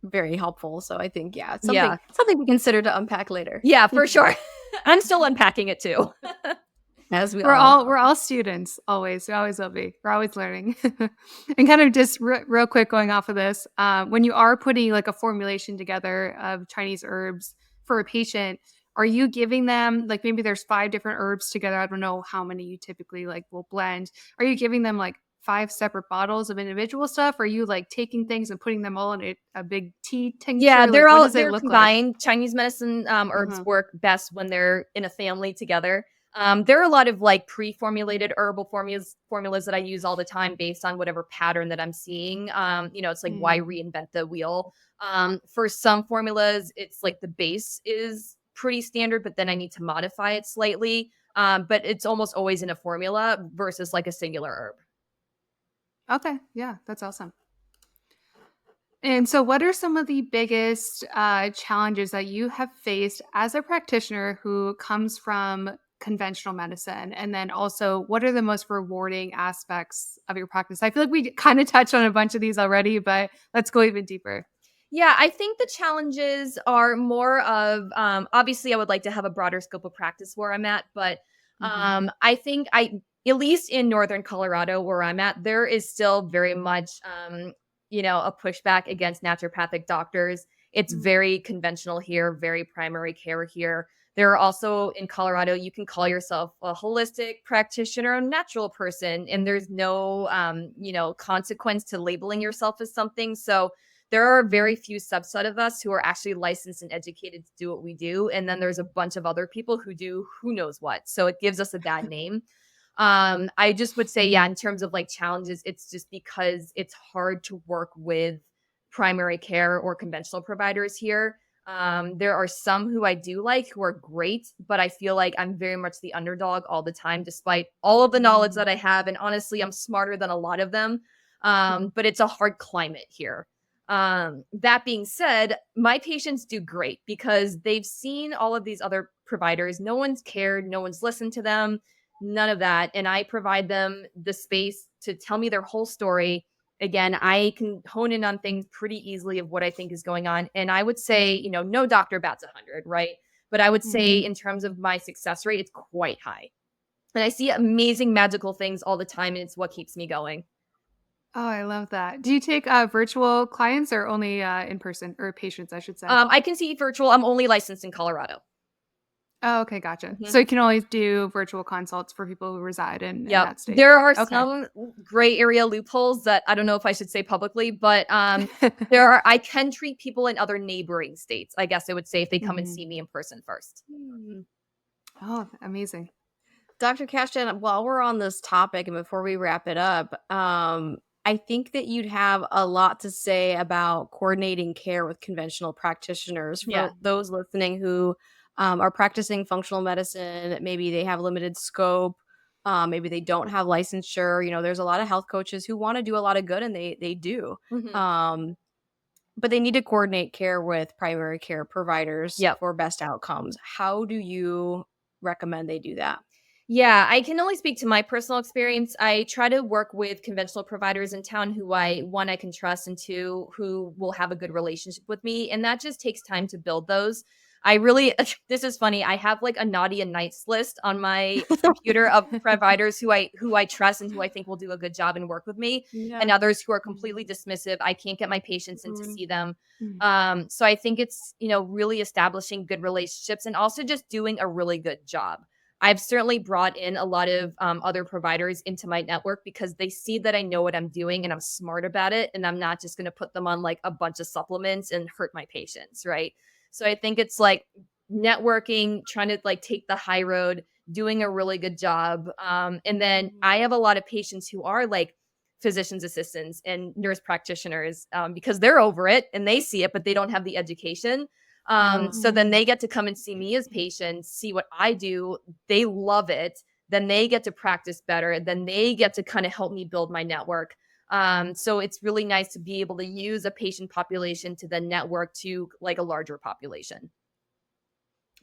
very helpful. So I think, yeah, it's something Yeah. something to consider to unpack later, Yeah, for sure. I'm still unpacking it too. as we we're all all we're all students always. We always will be. We're always learning. And kind of just real quick going off of this, when you are putting like a formulation together of Chinese herbs for a patient, are you giving them like maybe there's 5 different herbs together? I don't know how many you typically like will blend. Are you giving them like 5 separate bottles of individual stuff? Are you like taking things and putting them all in a big tea Yeah, tincture? Like what does it they're look like? combined. Chinese medicine herbs Uh-huh. work best when they're in a family together. There are a lot of like pre-formulated herbal formulas that I use all the time based on whatever pattern that I'm seeing. It's like why Mm. reinvent the wheel? For some formulas, it's like the base is pretty standard, but then I need to modify it slightly. But it's almost always in a formula versus like a singular herb. Okay. Yeah, that's awesome. And so, what are some of the biggest challenges that you have faced as a practitioner who comes from conventional medicine? And then also, what are the most rewarding aspects of your practice? I feel like we kind of touched on a bunch of these already, but let's go even deeper. Yeah, I think the challenges are more of obviously I would like to have a broader scope of practice where I'm at, but Hmm. I think I at least in northern Colorado where I'm at, there is still very much a pushback against naturopathic doctors. It's very conventional here, very primary care here. There are also in Colorado, you can call yourself a holistic practitioner, a natural person, and there's no, consequence to labeling yourself as something. So there are very few subset of us who are actually licensed and educated to do what we do. And then there's a bunch of other people who do who knows what. So it gives us a bad name. I just would say, yeah, in terms of like challenges, it's just because it's hard to work with primary care or conventional providers here. There are some who I do like who are great, but I feel like I'm very much the underdog all the time, despite all of the knowledge that I have. And honestly, I'm smarter than a lot of them. But it's a hard climate here. That being said, my patients do great because they've seen all of these other providers. No one's cared. No one's listened to them. None of that. And I provide them the space to tell me their whole story. Again, I can hone in on things pretty easily of what I think is going on. And I would say, no doctor bats 100, right? But I would say in terms of my success rate, it's quite high. And I see amazing magical things all the time. And it's what keeps me going. Oh, I love that. Do you take virtual clients or only in person, or patients, I should say? I can see virtual. I'm only licensed in Colorado. Oh, okay. Gotcha. So you can always do virtual consults for people who reside in that state. There are some gray area loopholes that I don't know if I should say publicly, but I can treat people in other neighboring states, I guess I would say, if they come and see me in person first. Oh, amazing. Dr. Kashdan, while we're on this topic and before we wrap it up, I think that you'd have a lot to say about coordinating care with conventional practitioners for those listening who are practicing functional medicine. Maybe they have limited scope. Maybe they don't have licensure. There's a lot of health coaches who want to do a lot of good, and they do. But they need to coordinate care with primary care providers for best outcomes. How do you recommend they do that? Yeah, I can only speak to my personal experience. I try to work with conventional providers in town who one, I can trust, and two, who will have a good relationship with me. And that just takes time to build those. This is funny. I have like a naughty and nice list on my computer of providers who I trust and who I think will do a good job and work with me, and others who are completely dismissive. I can't get my patients in to see them. So I think it's, really establishing good relationships and also just doing a really good job. I've certainly brought in a lot of other providers into my network because they see that I know what I'm doing and I'm smart about it. And I'm not just going to put them on like a bunch of supplements and hurt my patients, right? So I think it's like networking, trying to like take the high road, doing a really good job. And then I have a lot of patients who are like physician's assistants and nurse practitioners because they're over it and they see it, but they don't have the education. So then they get to come and see me as patients, see what I do. They love it. Then they get to practice better. Then they get to kind of help me build my network. So it's really nice to be able to use a patient population to then network to like a larger population.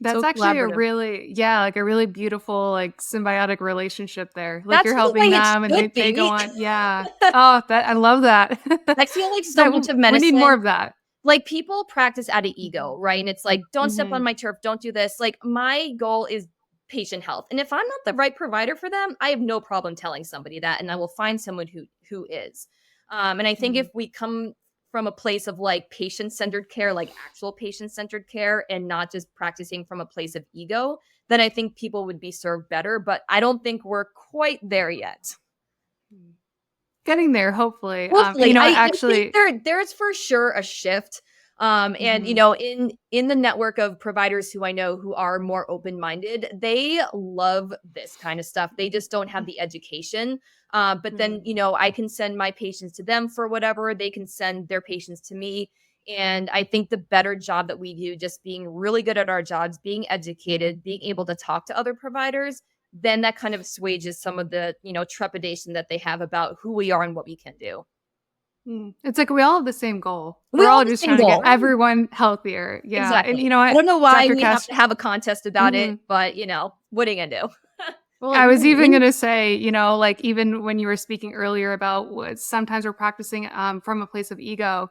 That's So actually a really beautiful, like symbiotic relationship there. Like you're helping them and they go on. Yeah. Oh, I love that. I feel like so much of medicine. We need more of that. Like people practice out of ego, right? And it's like, don't step on my turf. Don't do this. Like my goal is patient health. And if I'm not the right provider for them, I have no problem telling somebody that. And I will find someone who is. And I think if we come from a place of like patient-centered care, like actual patient-centered care, and not just practicing from a place of ego, then I think people would be served better. But I don't think we're quite there yet. Getting there, hopefully. I think there's for sure a shift. And in the network of providers who I know who are more open-minded, they love this kind of stuff. They just don't have the education. But then, I can send my patients to them for whatever. They can send their patients to me. And I think the better job that we do, just being really good at our jobs, being educated, being able to talk to other providers, then that kind of assuages some of the, trepidation that they have about who we are and what we can do. It's like we all have the same goal. We're all just trying to get everyone healthier. Yeah. Exactly. And I don't know why we have to have a contest about it, but what are you gonna do? Well, I was even going to say, like even when you were speaking earlier about what sometimes we're practicing from a place of ego,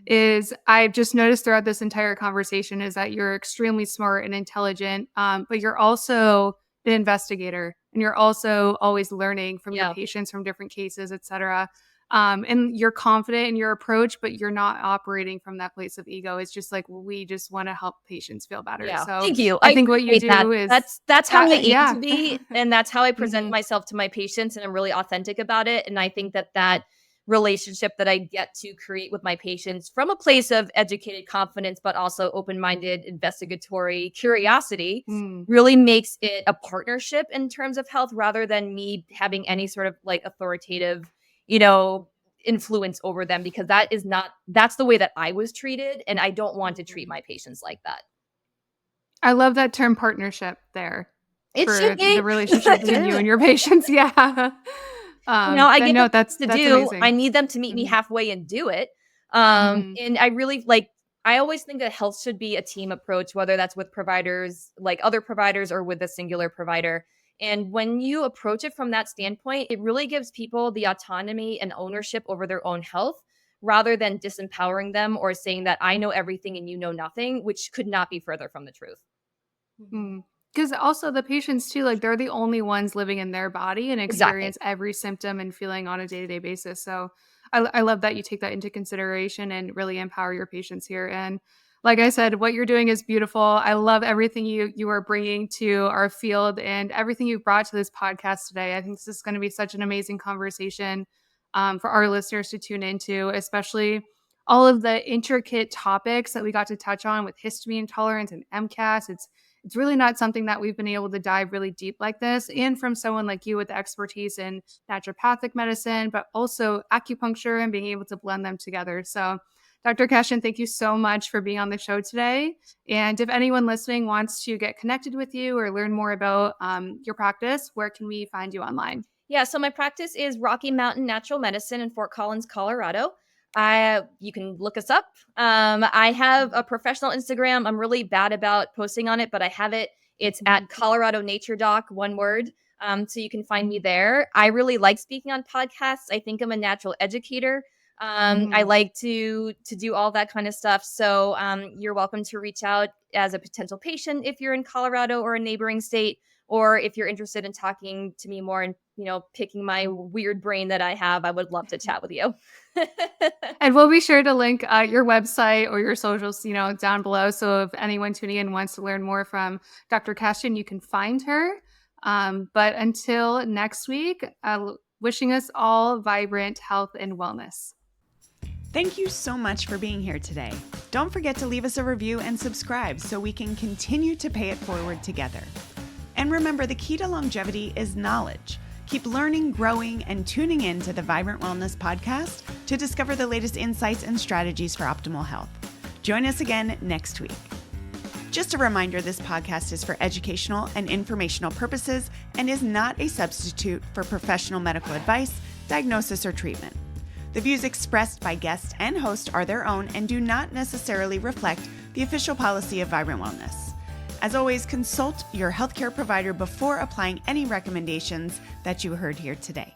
is I've just noticed throughout this entire conversation is that you're extremely smart and intelligent, but you're also an investigator and you're also always learning from your patients, from different cases, et cetera. and you're confident in your approach, but you're not operating from that place of ego. It's just like, we just want to help patients feel better. Yeah. So Thank you. I think what you appreciate that. do is That's how I aim yeah. to be, and that's how I present Mhm. myself to my patients, and I'm really authentic about it. And I think that relationship that I get to create with my patients from a place of educated confidence, but also open-minded, investigatory curiosity, Mm. really makes it a partnership in terms of health rather than me having any sort of like authoritative, influence over them, because that's the way that I was treated. And I don't want to treat my patients like that. I love that term partnership there It for should be. the relationship between you and your patients. Yeah. I But give no, them that's to do. amazing. I need them to meet me Mhm. halfway and do it. Mhm. And I really like, I always think that health should be a team approach, whether that's with providers, like other providers, or with a singular provider. And when you approach it from that standpoint, it really gives people the autonomy and ownership over their own health rather than disempowering them or saying that I know everything and you know nothing, which could not be further from the truth. Mm. 'Cause also the patients too, like, they're the only ones living in their body and Exactly. experience every symptom and feeling on a day-to-day basis, so I love that you take that into consideration and really empower your patients here, and like I said, what you're doing is beautiful. I love everything you are bringing to our field and everything you've brought to this podcast today. I think this is gonna be such an amazing conversation, for our listeners to tune into, especially all of the intricate topics that we got to touch on with histamine intolerance and MCAS. It's really not something that we've been able to dive really deep like this. And from someone like you with expertise in naturopathic medicine, but also acupuncture and being able to blend them together. So, Dr. Kashdan, thank you so much for being on the show today. And if anyone listening wants to get connected with you or learn more about your practice, where can we find you online? Yeah, so my practice is Rocky Mountain Natural Medicine in Fort Collins, Colorado. You can look us up. I have a professional Instagram. I'm really bad about posting on it, but I have it. It's at Colorado Nature Doc, one word. So you can find me there. I really like speaking on podcasts. I think I'm a natural educator. I Mhm. like to do all that kind of stuff. So you're welcome to reach out as a potential patient if you're in Colorado or a neighboring state, or if you're interested in talking to me more and picking my weird brain that I have. I would love to chat with you. And we'll be sure to link your website or your socials, down below. So if anyone tuning in wants to learn more from Dr. Kashdan, you can find her. But until next week, wishing us all vibrant health and wellness. Thank you so much for being here today. Don't forget to leave us a review and subscribe so we can continue to pay it forward together. And remember, the key to longevity is knowledge. Keep learning, growing, and tuning in to the Vibrant Wellness podcast to discover the latest insights and strategies for optimal health. Join us again next week. Just a reminder, this podcast is for educational and informational purposes and is not a substitute for professional medical advice, diagnosis, or treatment. The views expressed by guest and host are their own and do not necessarily reflect the official policy of Vibrant Wellness. As always, consult your healthcare provider before applying any recommendations that you heard here today.